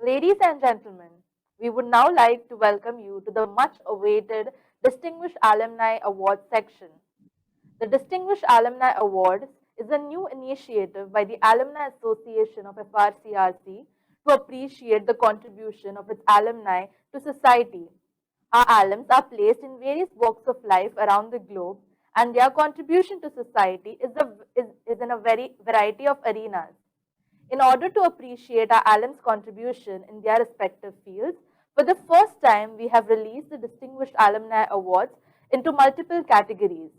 Ladies and gentlemen, we would now like to welcome you to the much awaited Distinguished Alumni Awards section. The Distinguished Alumni Awards is a new initiative by the Alumni Association of FRCRC to appreciate the contribution of its alumni to society. Our alums are placed in various walks of life around the globe, and their contribution to society is in a very variety of arenas. In order to appreciate our alums' contribution in their respective fields, for the first time, we have released the Distinguished Alumni Awards into multiple categories,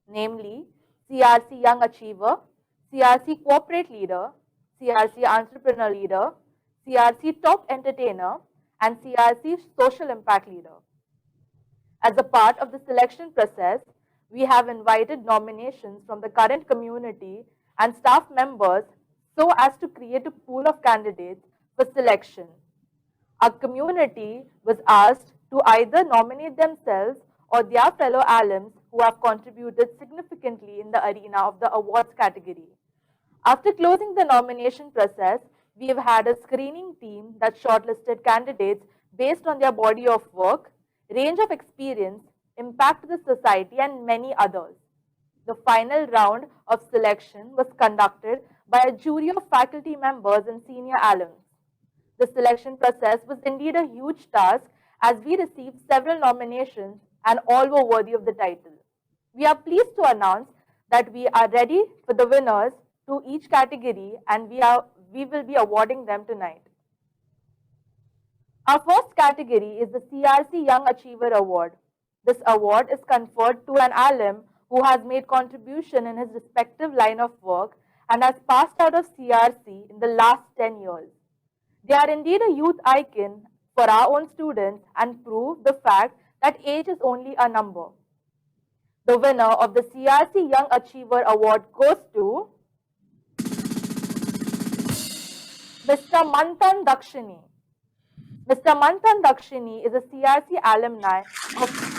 namely CRC Young Achiever, CRC Corporate Leader, CRC Entrepreneur Leader, CRC Top Entertainer, and CRC Social Impact Leader. As a part of the selection process, we have invited nominations from the current community and staff members so as to create a pool of candidates for selection. Our community was asked to either nominate themselves or their fellow alums who have contributed significantly in the arena of the awards category. After closing the nomination process, we have had a screening team that shortlisted candidates based on their body of work, range of experience, impact to the society, and many others. The final round of selection was conducted by a jury of faculty members and senior alums. The selection process was indeed a huge task as we received several nominations and all were worthy of the title. We are pleased to announce that we are ready for the winners to each category and we will be awarding them tonight. Our first category is the CRC Young Achiever Award. This award is conferred to an alum who has made contribution in his respective line of work and has passed out of CRC in the last 10 years. They are indeed a youth icon for our own students and prove the fact that age is only a number. The winner of the CRC Young Achiever Award goes to Mr. Manthan Dakshini. Mr. Manthan Dakshini is a CRC alumni of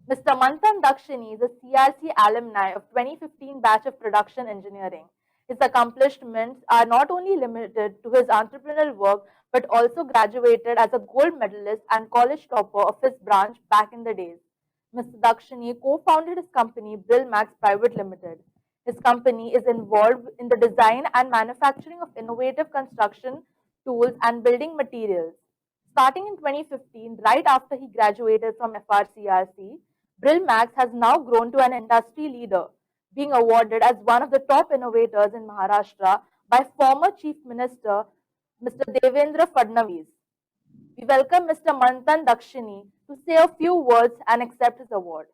Mr. Manthan Dakshini is a CRC alumni of 2015 batch of production engineering. His accomplishments are not only limited to his entrepreneurial work, but also graduated as a gold medalist and college topper of his branch back in the days. Mr. Dakshini co-founded his company Brillmax Private Limited. His company is involved in the design and manufacturing of innovative construction tools and building materials. Starting in 2015, right after he graduated from FRCRC, Brillmax has now grown to an industry leader, being awarded as one of the top innovators in Maharashtra by former Chief Minister Mr. Devendra Fadnavis. We welcome Mr. Manthan Dakshini to say a few words and accept his award.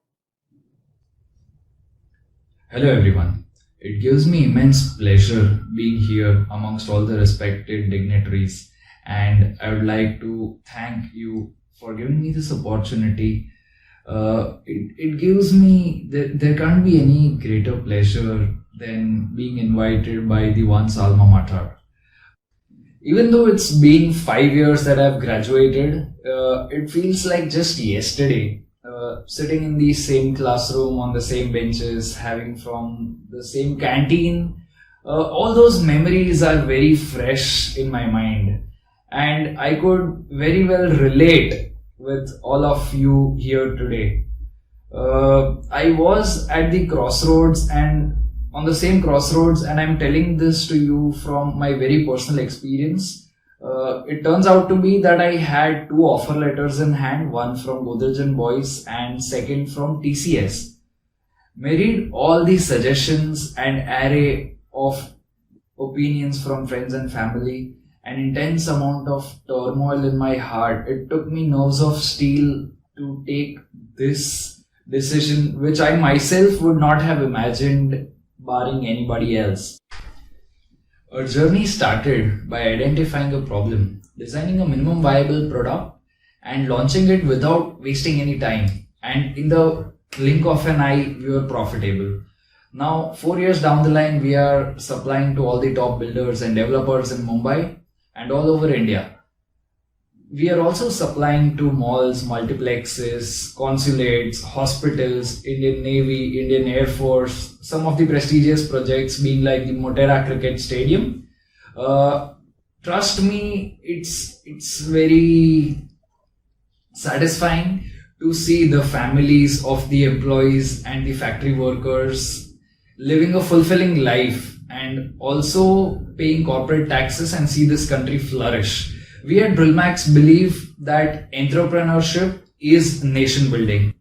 Hello everyone. It gives me immense pleasure being here amongst all the respected dignitaries, and I would like to thank you for giving me this opportunity. It gives me, there can't be any greater pleasure than being invited by the one's alma mater. Even though it's been 5 years that I've graduated, it feels like just yesterday. Sitting in the same classroom, on the same benches, having from the same canteen, all those memories are very fresh in my mind, and I could very well relate with all of you here today. I was at the crossroads and on the same crossroads, and I'm telling this to you from my very personal experience. It turns out to be that I had 2 offer letters in hand, one from Godrej Boys and second from TCS. Married all the suggestions and array of opinions from friends and family, an intense amount of turmoil in my heart. It took me nerves of steel to take this decision, which I myself would not have imagined barring anybody else. Our journey started by identifying a problem, designing a minimum viable product and launching it without wasting any time. And in the blink of an eye, we were profitable. Now, 4 years down the line, we are supplying to all the top builders and developers in Mumbai and all over India. We are also supplying to malls, multiplexes, consulates, hospitals, Indian Navy, Indian Air Force, some of the prestigious projects being like the Motera Cricket Stadium. Uh, Trust me, it's very satisfying to see the families of the employees and the factory workers living a fulfilling life and also paying corporate taxes and see this country flourish. We at Brillmax believe that entrepreneurship is nation building.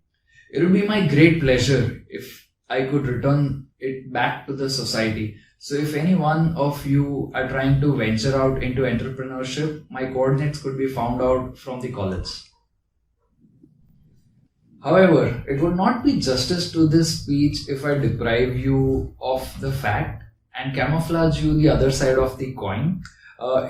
It would be my great pleasure if I could return it back to the society. So if any one of you are trying to venture out into entrepreneurship, my coordinates could be found out from the college. However, it would not be justice to this speech if I deprive you of the fact and camouflage you the other side of the coin.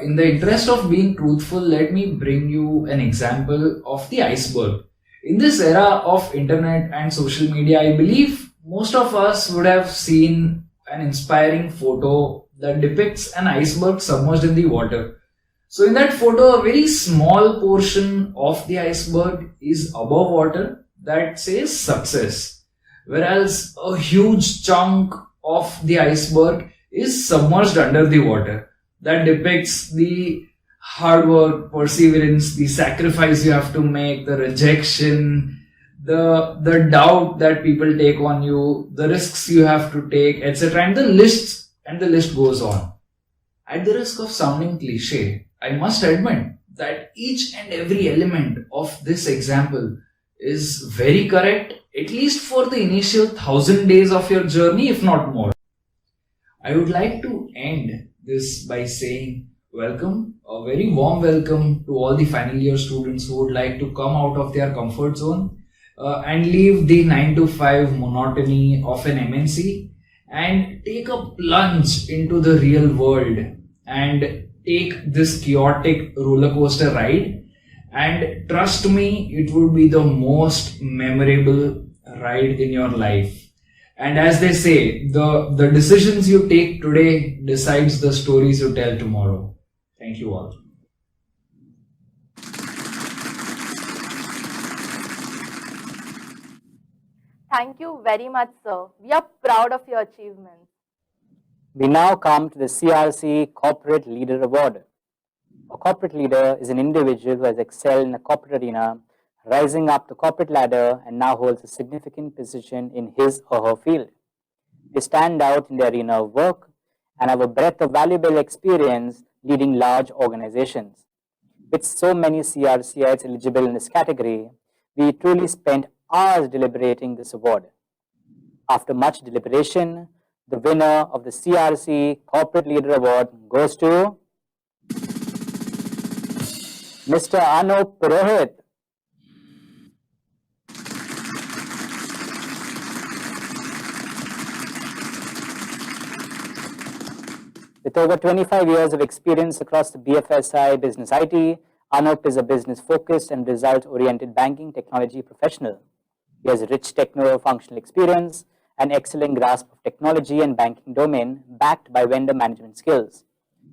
In the interest of being truthful, let me bring you an example of the iceberg. In this era of internet and social media, I believe most of us would have seen an inspiring photo that depicts an iceberg submerged in the water. So in that photo, a very small portion of the iceberg is above water that says success, whereas a huge chunk of the iceberg is submerged under the water that depicts the hard work, perseverance, the sacrifice you have to make, the rejection, the doubt that people take on you, the risks you have to take, etc. And the list goes on. At the risk of sounding cliche, I must admit that each and every element of this example is very correct, at least for the initial 1,000 days of your journey, if not more. I would like to end this by saying welcome, a very warm welcome to all the final year students who would like to come out of their comfort zone and leave the 9 to 5 monotony of an MNC and take a plunge into the real world and take this chaotic roller coaster ride. And trust me, it would be the most memorable ride in your life. And as they say, the decisions you take today decides the stories you tell tomorrow. Thank you all. Thank you very much, sir. We are proud of your achievements. We now come to the CRCE Corporate Leader Award. A corporate leader is an individual who has excelled in the corporate arena, rising up the corporate ladder, and now holds a significant position in his or her field. They stand out in the arena of work and have a breadth of valuable experience leading large organizations. With so many CRCIs eligible in this category, we truly spent hours deliberating this award. After much deliberation, the winner of the CRCE Corporate Leader Award goes to Mr. Anup Purohit. With over 25 years of experience across the BFSI business IT, Anup is a business-focused and result-oriented banking technology professional. He has a rich techno-functional experience, an excellent grasp of technology and banking domain, backed by vendor management skills.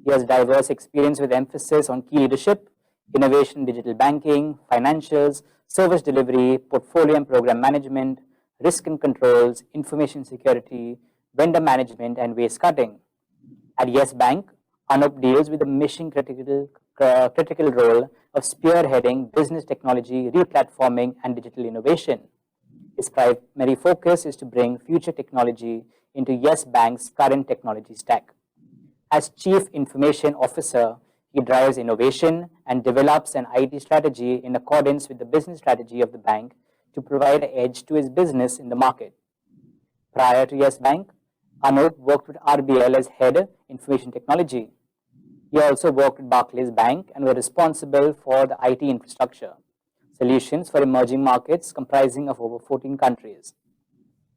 He has diverse experience with emphasis on key leadership, innovation in digital banking, financials, service delivery, portfolio and program management, risk and controls, information security, vendor management, and waste cutting. At Yes Bank, Anup deals with the mission critical role of spearheading business technology, replatforming, and digital innovation. His primary focus is to bring future technology into Yes Bank's current technology stack. As Chief Information Officer, he drives innovation and develops an IT strategy in accordance with the business strategy of the bank to provide an edge to his business in the market. Prior to Yes Bank, Anup worked with RBL as Head Information Technology. He also worked with Barclays Bank and was responsible for the IT infrastructure solutions for emerging markets comprising of over 14 countries.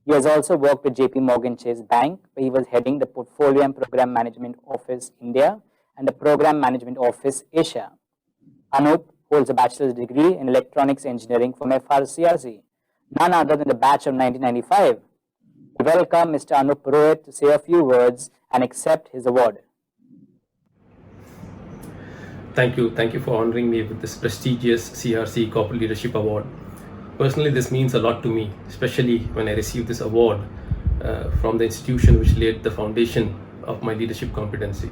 He has also worked with JP Morgan Chase Bank, where he was heading the Portfolio and Program Management Office India and the Program Management Office Asia. Anup holds a bachelor's degree in electronics engineering from FRCRC, none other than the batch of 1995. We welcome Mr. Anup Purohit to say a few words and accept his award. Thank you. Thank you for honoring me with this prestigious CRC Corporate Leadership Award. Personally, this means a lot to me, especially when I received this award from the institution which laid the foundation of my leadership competency.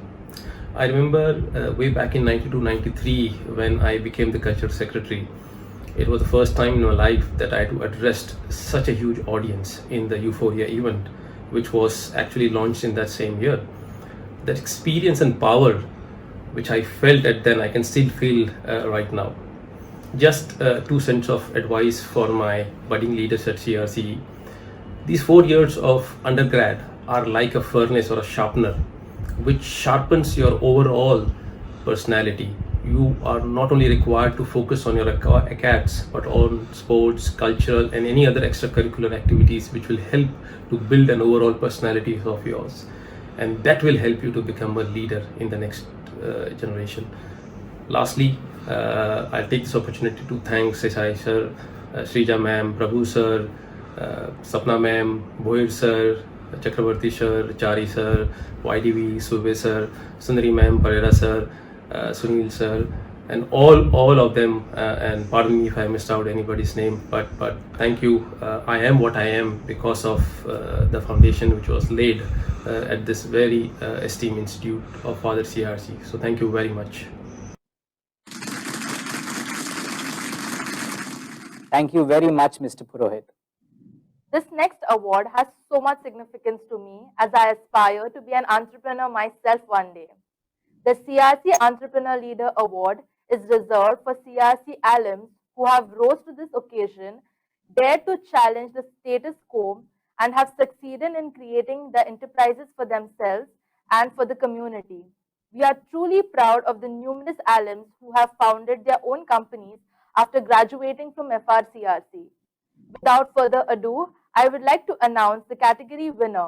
I remember way back in 92-93 when I became the cultural secretary. It was the first time in my life that I had to address such a huge audience in the Euphoria event, which was actually launched in that same year. That experience and power which I felt at then, I can still feel right now. Just 2 cents of advice for my budding leaders at CRCE. These 4 years of undergrad are like a furnace or a sharpener, which sharpens your overall personality. You are not only required to focus on your acads, but on sports, cultural, and any other extracurricular activities which will help to build an overall personality of yours. And that will help you to become a leader in the next generation. Lastly, I'll take this opportunity to thank Sesai sir, Srija ma'am, Prabhu sir, Sapna ma'am, Boyer sir, Chakravarti sir, Chari sir, YDV, Sube sir, Sundari ma'am, Parera sir, Sunil sir, and all of them, and pardon me if I missed out anybody's name, but thank you. I am what I am because of the foundation which was laid at this very esteemed institute of Father CRC. So thank you very much. Thank you very much, Mr. Purohit. This next award has so much significance to me as I aspire to be an entrepreneur myself one day. The CRC Entrepreneur Leader Award is reserved for CRC alums who have rose to this occasion, dared to challenge the status quo, and have succeeded in creating the enterprises for themselves and for the community. We are truly proud of the numerous alums who have founded their own companies after graduating from FRCRC. Without further ado, I would like to announce the category winner.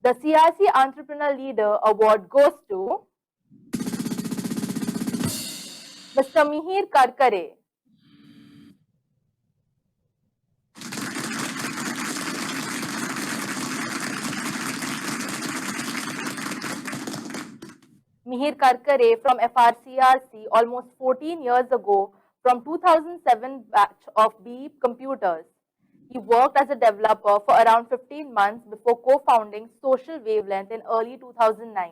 The CRC Entrepreneur Leader Award goes to Mr. Mihir Karkare. Mihir Karkare from FRCRC almost 14 years ago from 2007 batch of BE Computers. He worked as a developer for around 15 months before co-founding Social Wavelength in early 2009.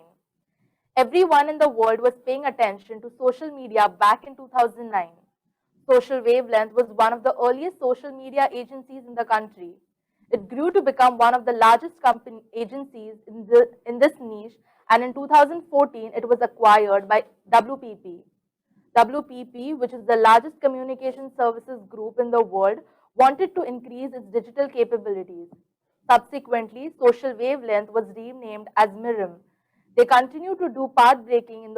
Everyone in the world was paying attention to social media back in 2009. Social Wavelength was one of the earliest social media agencies in the country. It grew to become one of the largest agencies in this niche, and in 2014, it was acquired by WPP. WPP, which is the largest communication services group in the world, wanted to increase its digital capabilities. Subsequently, Social Wavelength was renamed as Mirim. They continue to do path-breaking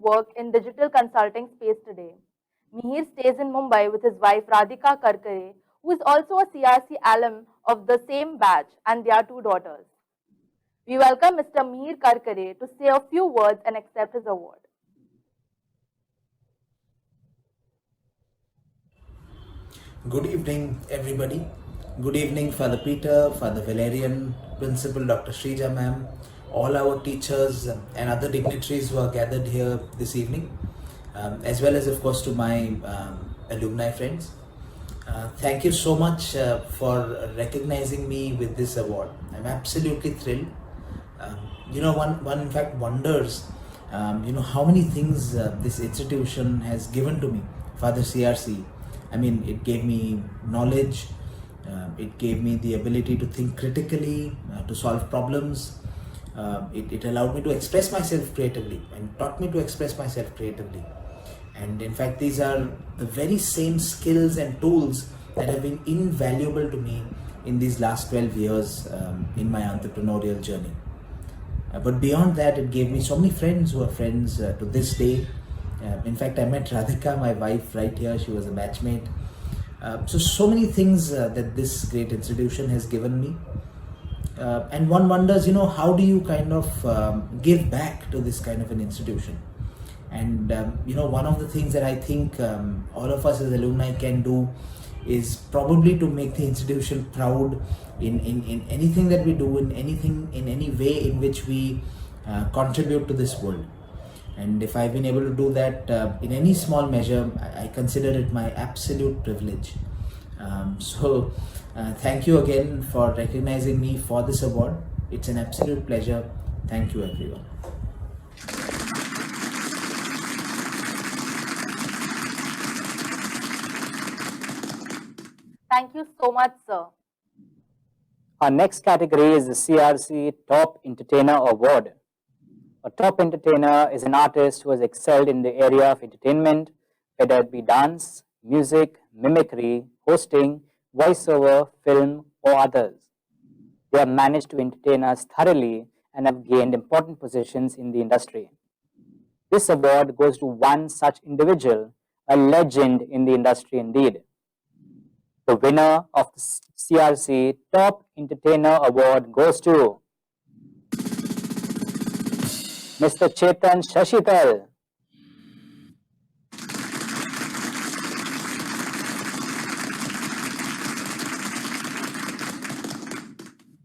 work in digital consulting space today. Mihir stays in Mumbai with his wife Radhika Karkare, who is also a CRC alum of the same batch, and their 2 daughters. We welcome Mr. Mihir Karkare to say a few words and accept his award. Good evening, everybody. Good evening, Father Peter, Father Valerian, Principal Dr. Srija ma'am, all our teachers and other dignitaries who are gathered here this evening, as well as, of course, to my alumni friends. Thank you so much for recognizing me with this award. I'm absolutely thrilled. One in fact wonders, how many things this institution has given to me, Father CRC. I mean, it gave me knowledge, it gave me the ability to think critically, to solve problems. It allowed me to express myself creatively and taught me to express myself creatively. And in fact, these are the very same skills and tools that have been invaluable to me in these last 12 years in my entrepreneurial journey. But beyond that, it gave me so many friends who are friends to this day. In fact, I met Radhika, my wife, right here. She was a batchmate. So many things that this great institution has given me. And one wonders, how do you kind of give back to this kind of an institution? And, one of the things that I think all of us as alumni can do is probably to make the institution proud in anything that we do, in any way in which we contribute to this world. And if I've been able to do that in any small measure, I consider it my absolute privilege. Thank you again for recognizing me for this award. It's an absolute pleasure. Thank you, everyone. Thank you so much, sir. Our next category is the CRCE Top Entertainer Award. A top entertainer is an artist who has excelled in the area of entertainment, whether it be dance, music, mimicry, hosting, voiceover, film, or others. They have managed to entertain us thoroughly and have gained important positions in the industry. This award goes to one such individual, a legend in the industry indeed. The winner of the CRC Top Entertainer Award goes to Mr. Chetan Shashital.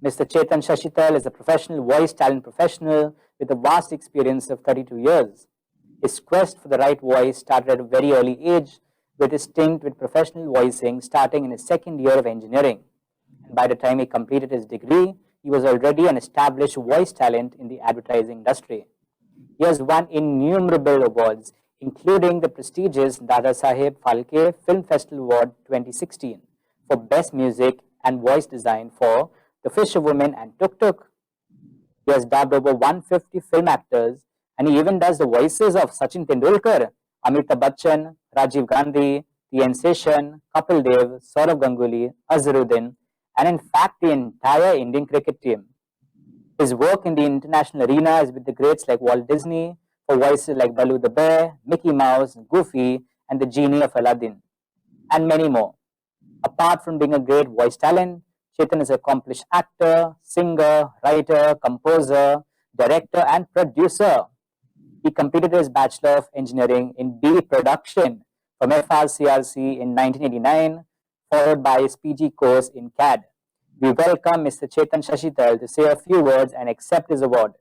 Mr. Chetan Shashital is a professional voice talent professional with a vast experience of 32 years. His quest for the right voice started at a very early age, with his stint with professional voicing starting in his second year of engineering. And by the time he completed his degree, he was already an established voice talent in the advertising industry. He has won innumerable awards, including the prestigious Dada Saheb Phalke Film Festival Award 2016 for Best Music and Voice Design for The Fisherwoman and Tuk Tuk. He has dubbed over 150 film actors, and he even does the voices of Sachin Tendulkar, Amitabh Bachchan, Rajiv Gandhi, T.N. Seshan, Kapil Dev, Saurav Ganguly, Azharuddin, and in fact the entire Indian cricket team. His work in the international arena is with the greats like Walt Disney, for voices like Baloo the Bear, Mickey Mouse, Goofy, and the Genie of Aladdin, and many more. Apart from being a great voice talent, Chetan is an accomplished actor, singer, writer, composer, director, and producer. He completed his Bachelor of Engineering in BE Production from FRCRC in 1989, followed by his PG course in CAD. We welcome Mr. Chetan Shashital to say a few words and accept his award.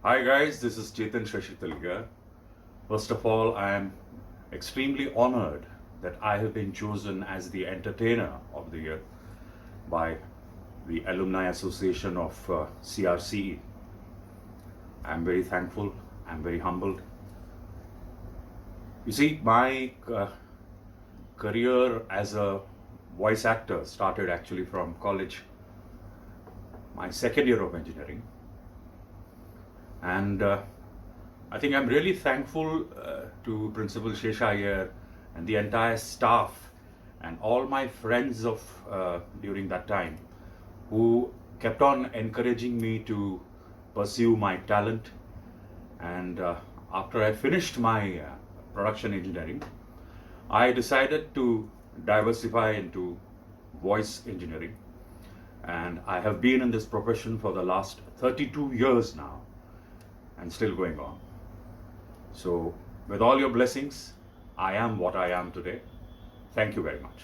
Hi guys, this is Chetan Shashital here. First of all, I am extremely honored that I have been chosen as the Entertainer of the Year by the Alumni Association of CRCE. I'm very thankful, I'm very humbled. You see, my career as a voice actor started actually from college, my second year of engineering. And I think I'm really thankful to Principal Shesha Iyer and the entire staff and all my friends of during that time who kept on encouraging me to pursue my talent. And after I finished my production engineering, I decided to diversify into voice engineering. And I have been in this profession for the last 32 years now and still going on. So with all your blessings, I am what I am today. Thank you very much.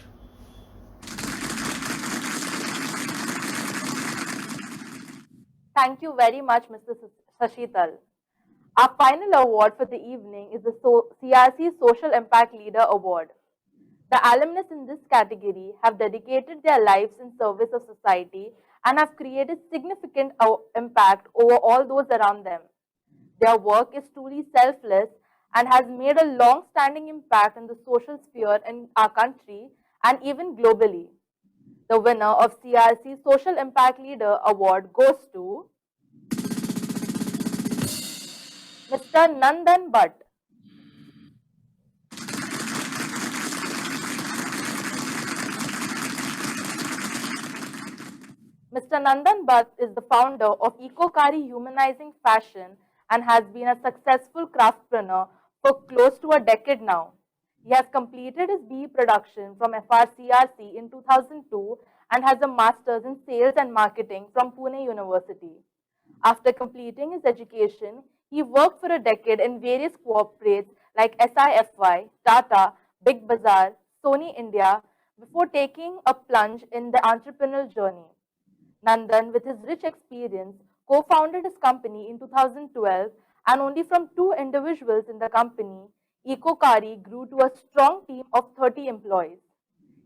Thank you very much, Mr. Sashital. Our final award for the evening is the CRC Social Impact Leader Award. The alumnus in this category have dedicated their lives in service of society and have created significant impact over all those around them. Their work is truly selfless and has made a long-standing impact in the social sphere in our country and even globally. The winner of CRC Social Impact Leader Award goes to Mr. Nandan Bhatt. Mr. Nandan Bhatt is the founder of Ecokari Humanizing Fashion and has been a successful craftpreneur for close to a decade now. He has completed his BE production from FRCRC in 2002 and has a master's in sales and marketing from Pune University. After completing his education, he worked for a decade in various corporates like SIFY, Tata, Big Bazaar, Sony India before taking a plunge in the entrepreneurial journey. Nandan, with his rich experience, co-founded his company in 2012 and only from 2 individuals in the company, EcoCari grew to a strong team of 30 employees.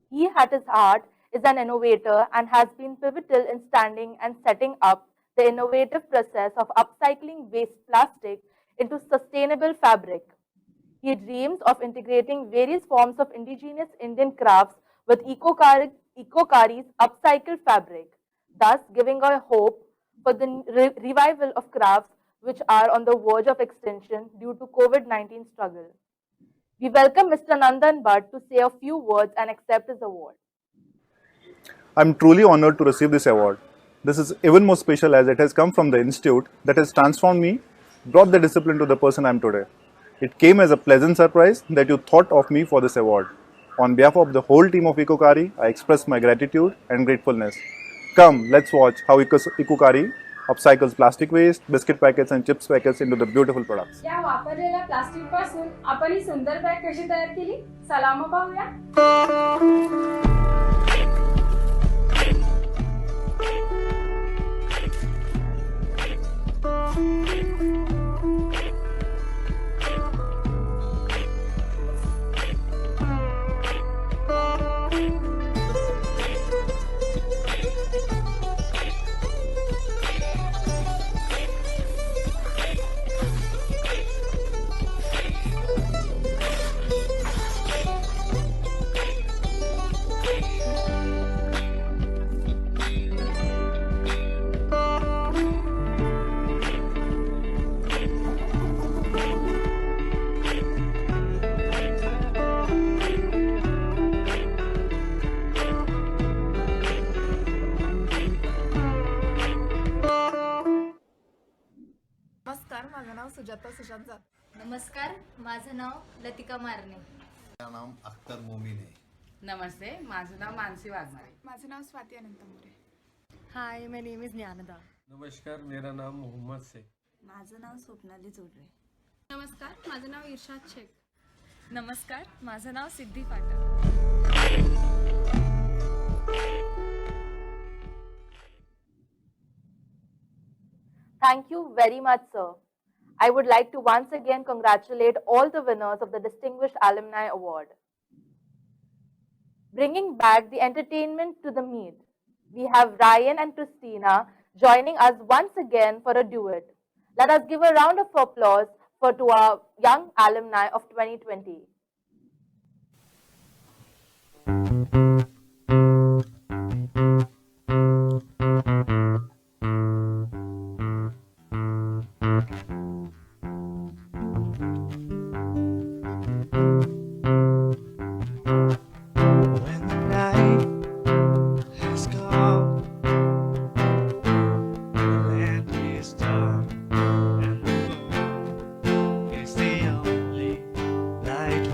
He, at his heart, is an innovator and has been pivotal in standing and setting up the innovative process of upcycling waste plastic into sustainable fabric. He dreams of integrating various forms of indigenous Indian crafts with EcoCari's upcycled fabric, thus giving a hope for the revival of crafts which are on the verge of extinction due to COVID-19 struggle. We welcome Mr. Nandan Bhatt to say a few words and accept his award. I'm truly honored to receive this award. This is even more special as it has come from the institute that has transformed me, brought the discipline to the person I am today. It came as a pleasant surprise that you thought of me for this award. On behalf of the whole team of EcoCari, I express my gratitude and gratefulness. Come, let's watch how EcoCari upcycles plastic waste, biscuit packets and chips packets into the beautiful products. या वापरलेल्या plastic पासून आपण ही सुंदर bag कशी तयार केली चला मग पाहूया. नमस्कार, माझं नाव सुजाता सुशांत जात. नमस्कार, माझं नाव लतिका मारणे. मेरा नाम अख्तर मोमीन है. नमस्ते, माझं नाव मानसी वाघमारे. माझं नाव स्वाती अनंत मोरे. हाय, माय नेम इज ज्ञानदा. नमस्कार, मेरा नाम मोहम्मद से. माझं नाव स्वप्नाली जोडरे. नमस्कार, माझं नाव इर्शाद शेख. नमस्कार, माझं नाव सिद्धी पाटक. Thank you very much, sir. I would like to once again congratulate all the winners of the Distinguished Alumni Award. Bringing back the entertainment to the meet, we have Ryan and Christina joining us once again for a duet. Let us give a round of applause to our young alumni of 2020. Light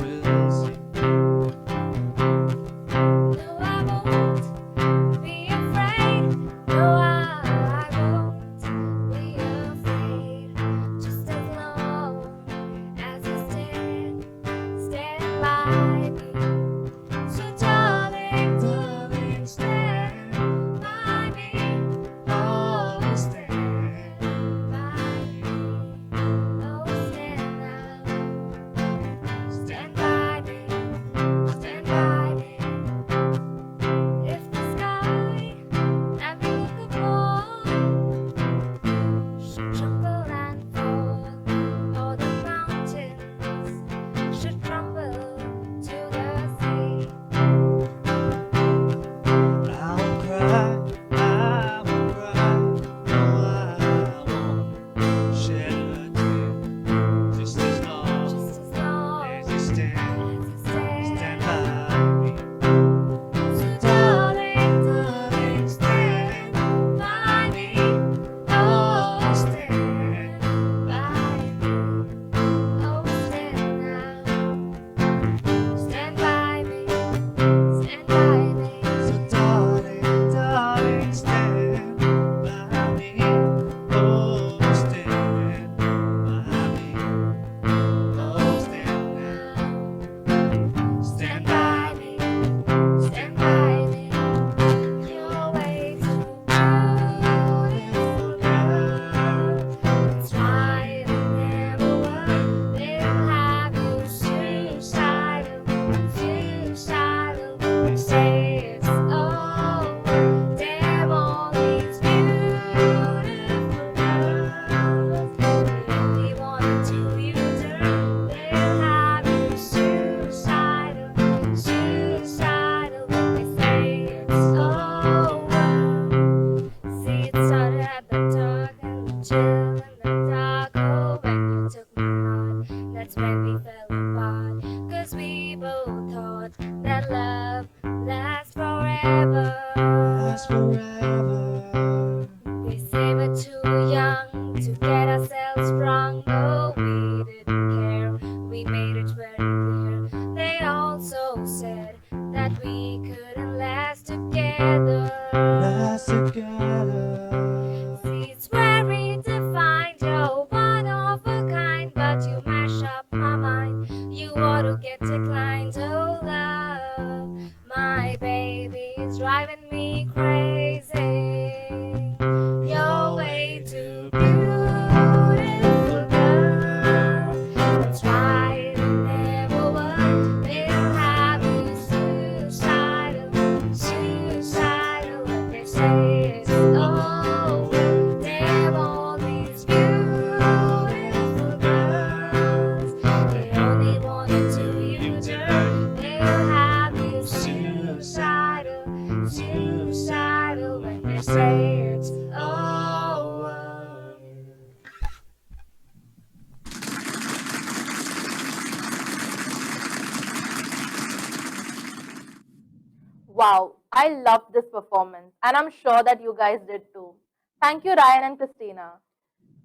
Wow, I loved this performance, and I'm sure that you guys did too. Thank you, Ryan and Christina.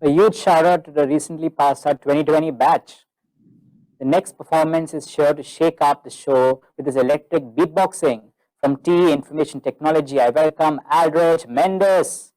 A huge shout out to the recently passed out 2020 batch. The next performance is sure to shake up the show with his electric beatboxing. From T Information Technology, I welcome Aldrich Mendes.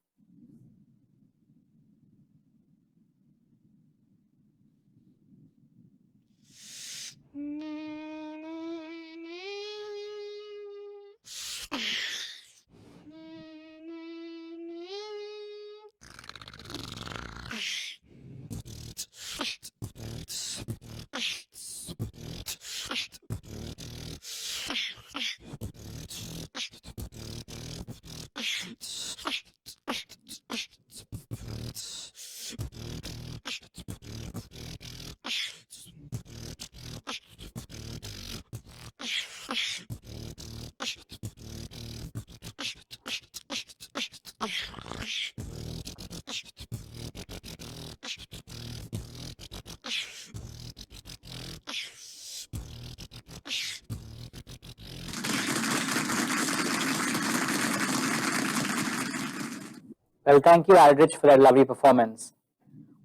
Well, thank you, Aldrich, for that lovely performance.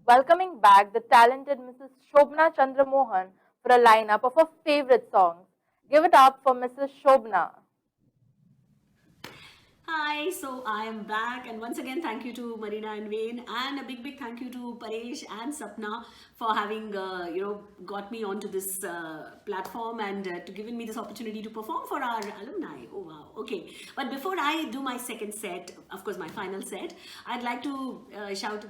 Welcoming back the talented Mrs. Shobna Chandramohan for a lineup of her favorite songs. Give it up for Mrs. Shobna. Hi, so I am back, and once again thank you to Marina and Wayne, and a big thank you to Paresh and Sapna for having got me onto this platform and to giving me this opportunity to perform for our alumni. Oh wow, okay. But before I do my second set, of course my final set, I'd like to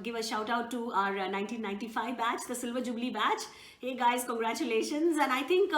give a shout out to our 1995 batch, the Silver Jubilee batch. Hey guys, congratulations. And I think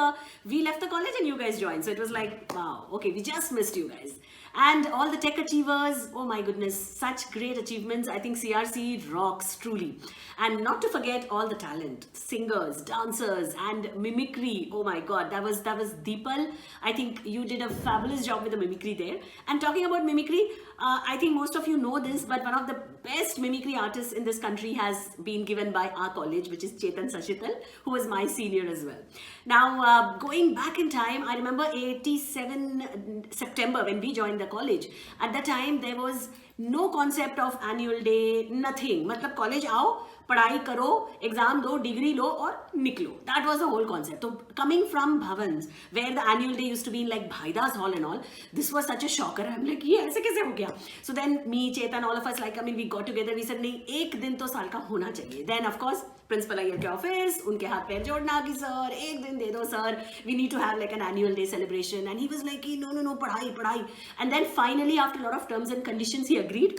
we left the college and you guys joined, so it was like, wow, okay, we just missed you guys. And all the tech achievers, oh my goodness, such great achievements. I think CRCE rocks truly. And not to forget all the talent, singers, dancers, and mimicry. Oh my god, that was Deepal. I think you did a fabulous job with the mimicry there. And talking about mimicry, I think most of you know this, but one of the best mimicry artists in this country has been given by our college, which is Chetan Sashital, who was my senior as well. Now, going back in time, I remember 87 September when we joined the college. At that time, there was no concept of annual day, nothing. मतलब college आओ, पढ़ाई करो, exam दो, degree लो और निकलो. That was the whole concept. So coming from Bhavans, where the annual day used to be in like Bhaidas Hall and all, this was such a shocker. I'm like, ये ऐसे कैसे हो गया? So then me, Chetan, all of us, like, I mean, we got together. We said, नहीं, एक दिन तो साल का होना चाहिए. Then of course, principal Iyer के ऑफिस, उनके हाथ पैर जोड़ना कि सर एक दिन दे दो sir, we need to have like an annual day celebration. And he was like, no, पढ़ाई. And then finally, after a lot of terms and conditions, he agreed.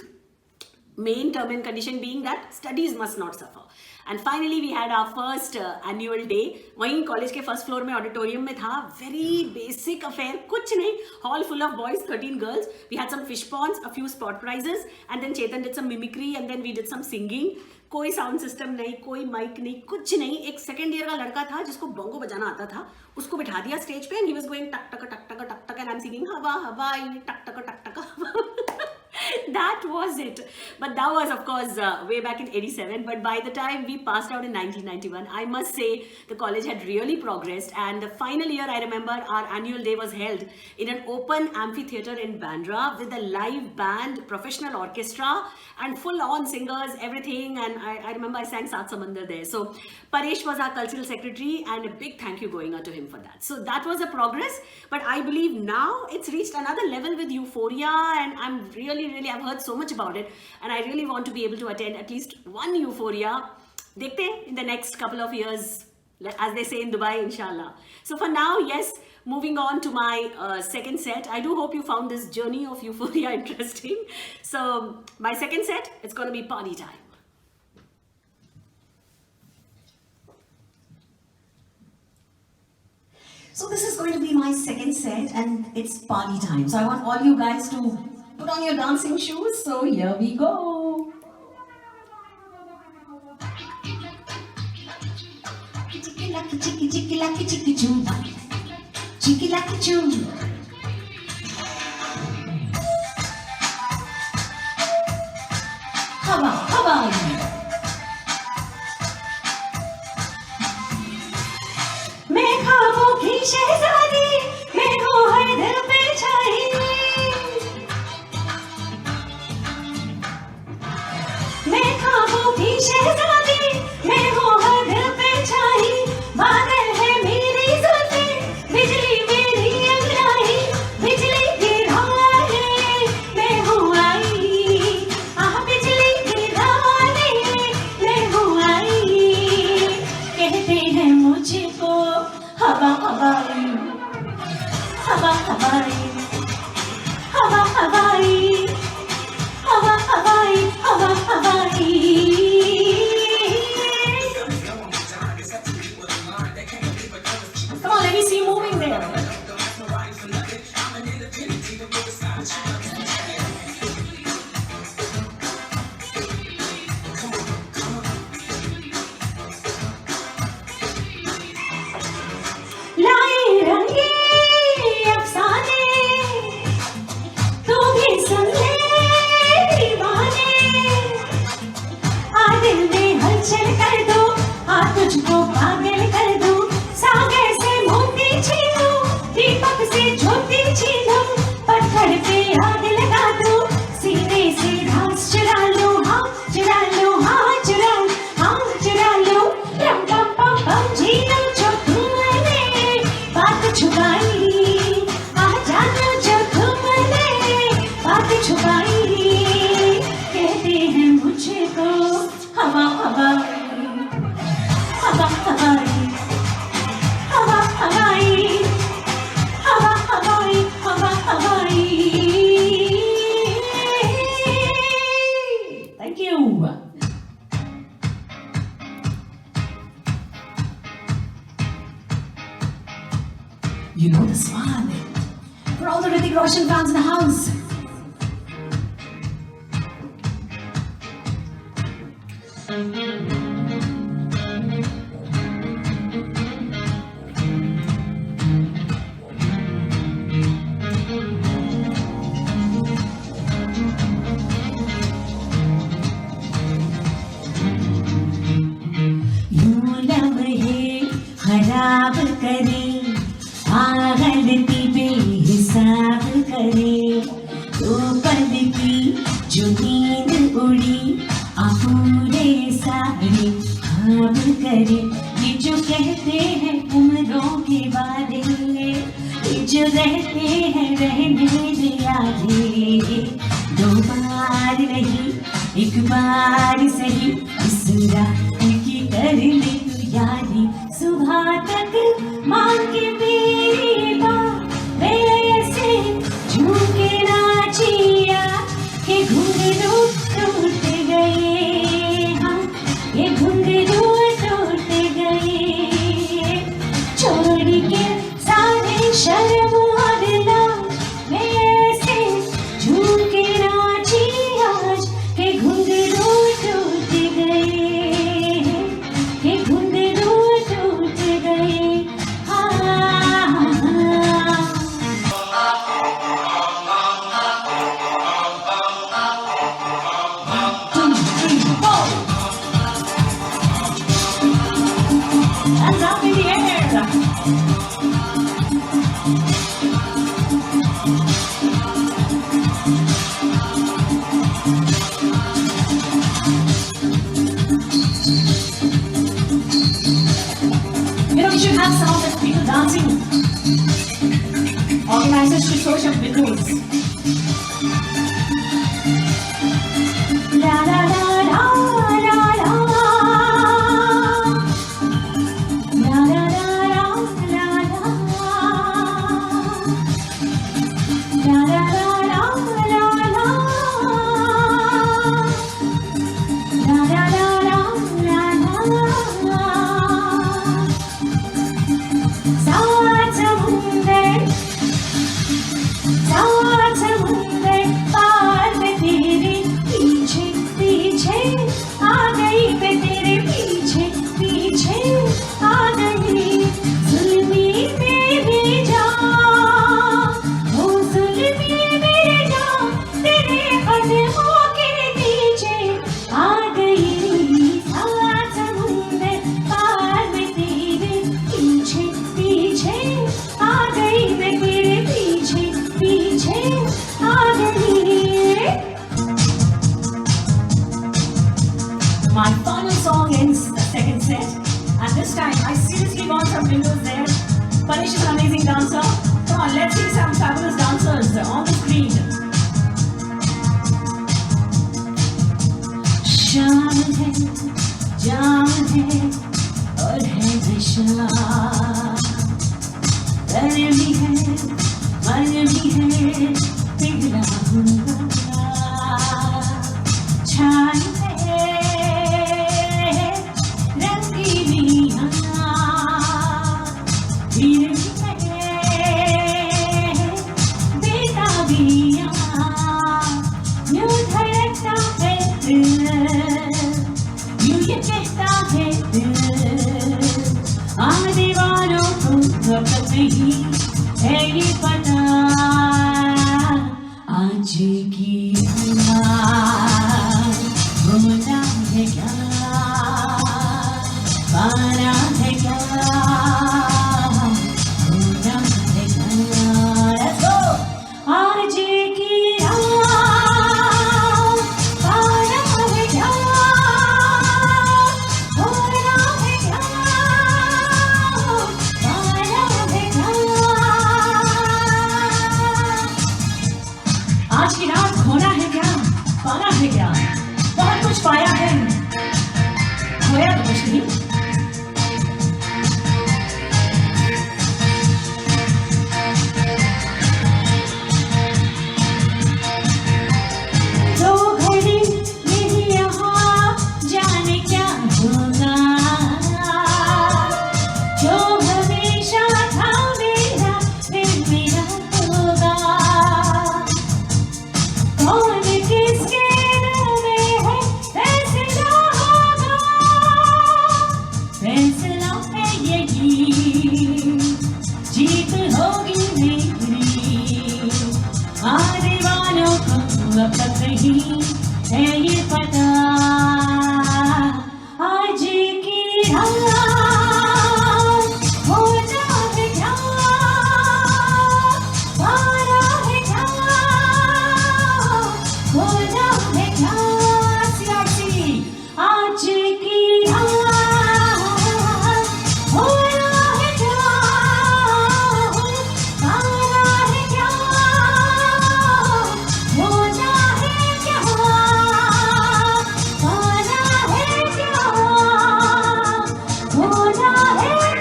Main term and condition being that studies must not suffer. And finally we had our first annual day. वहीं college के first floor में auditorium में था. Very basic affair, कुछ नहीं. Hall full of boys, 13 girls. We had some fish ponds, a few spot prizes, and then Chetan did some mimicry, and then we did some singing. कोई sound system नहीं, कोई mic नहीं, कुछ नहीं. एक second year का लड़का था जिसको बोंगो बजाना आता था, उसको बिठा दिया स्टेज पे, and he was going टक टक टक टक टक टक, and I'm singing हवा हवाई टक टक टक टक हवा. That was it. But that was, of course, way back in 87. But by the time we passed out in 1991, I must say the college had really progressed. And the final year, I remember our annual day was held in an open amphitheater in Bandra with a live band, professional orchestra, and full-on singers, everything. And I remember I sang Saat Samandar there. So Paresh was our cultural secretary, and a big thank you going out to him for that. So that was a progress. But I believe now it's reached another level with Euphoria, and I'm really, I've heard so much about it, and I really want to be able to attend at least one Euphoria. Dekhte hain in the next couple of years, as they say in Dubai, inshallah. So for now, yes, moving on to my second set. I do hope you found this journey of Euphoria interesting. So my second set, it's going to be party time. So this is going to be my second set, and it's party time. So I want all you guys to put on your dancing shoes. So here we go. Chicky lucky chicky chicky lucky chicky choo. Chicky lucky choo. Hava. मैं ख्वाबों की शहज़ादी, मैं हूँ हर दिल पे छाई. शहजादी, मैं हूँ हद पे छाई, बादल है मेरी जुल्फे, बिजली मेरी अंगड़ाई, बिजली गिराने मैं हूँ आई, बिजली गिराने मैं हूँ आई, कहते हैं मुझको हवा हवाई, हवा हवाई, हवा हवाई, हवा हवाई, हवा हवाई. Come on, let me see you moving there. लाए रंगे अफसाने, तू भी सुन ले दीवाने, आ दिल में हलचल कर दो, आ तुझको पागल कर दो, सागर से मोती छीनो, दीपक से ज्योति छीनो, पत्थर पे आग लगा दो, सीने से घास चुरा लो, हाँ चुरा लो, हाँ चुरा लो, हाँ चुरा लो, रम पम पम पम जीनो जो तुमने बात छुपाई, आ जानो जो तुमने बात छुपाई, कहते हैं मुझको हवा हवाई, हवा हवाई, हवा हवाई, हवा हवाई, हवा हवाई. Thank you. You know this one. For all the Hrithik Roshan fans in the house. यूं लम्हे खराब करे, गलती बेहिसाब करे, तो पल की जो नींद उड़ी, पूरे सारे ख्वाब करे, ये जो कहते हैं उम्रों के बारे, ये जो रहते हैं रहने दे आधे, दो बार नहीं एक बार सही, इस रात की कर ले तू यारी, सुबह तक मांगे मेरी बात, वैसे झूके नाचिया के घुंघरू टूट गए, हाँ ये घुंघरू टूट गए, छोड़ के सारे शर्म और लाज, वैसे झूके नाची आज के घुंघरू टूट गए, के घुंघरू टूट गए, हाँ. Two, three, four. Hands up in the air. You know, we should have some of the people dancing. Organizers should show some videos. La la la la la la. La la la la la la. La la la la la la. La la la la la la. सात समुंदर, सात my final song ends the second set, and this time I seriously want some fingers there. Paresh is an amazing dancer. Come on, let's see some fabulous dancers on the screen. शाम है, जाम है और है नशा, डर भी है, मन भी है, पिघला हुआ छाई है रंगीनियाँ, भीड़ भी है बेताबियाँ, यूं धड़कता है दिल, यूं ये कहता है दिल, दीवानों को अब नहीं है ये पता, आज की होना है क्या, पाना है क्या, होना है क्या, let's go! आज की पाना है क्या, होना है क्या, पाना है क्या, आज की रात होना है क्या, पाना है क्या, बहुत कुछ पाया है, खोया तो कुछ नहीं। दो घड़ी मेरी यहाँ जाने क्या होगा, जो हमेशा था मेरा फिर मेरा होगा, कौन किसके दिल में है फैसला होगा, फैसला है यही, जीत होगी मेरी, दीवानों को अब तक नहीं है ये पता, आज की रात होना है क्या, पाना है क्या, होना है क्या, CRCE, आज की रात होना है क्या, पाना है क्या, होना है क्या, पाना है क्या, होना है क्या।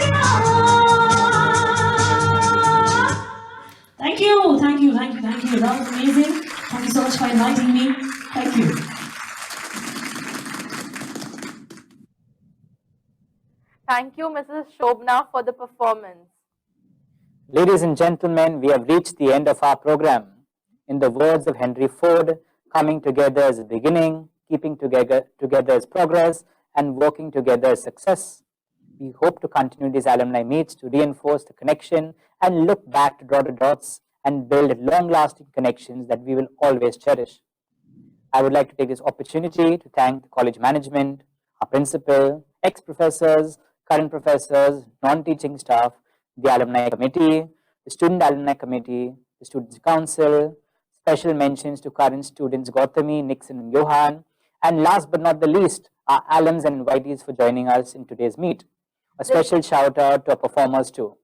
Thank you, thank you, thank you, thank you. That was amazing. Thank you so much for inviting me. Thank you. Thank you, Mrs. Shobna, for the performance. Ladies and gentlemen, we have reached the end of our program. In the words of Henry Ford, coming together is a beginning, keeping together is progress, and working together is success. We hope to continue these alumni meets to reinforce the connection and look back to draw the dots and build long-lasting connections that we will always cherish. I would like to take this opportunity to thank the college management, our principal, ex-professors, current professors, non-teaching staff, the alumni committee, the student alumni committee, the students council. Special mentions to current students Gautami, Nixon, and Johan. And last but not the least, our alums and invitees for joining us in today's meet. A special shout out to our performers too.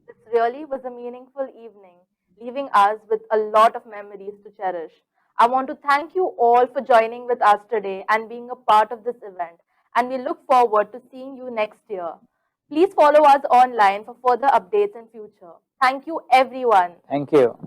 This really was a meaningful evening, leaving us with a lot of memories to cherish. I want to thank you all for joining with us today and being a part of this event. And we look forward to seeing you next year. Please follow us online for further updates in future. Thank you, everyone. Thank you.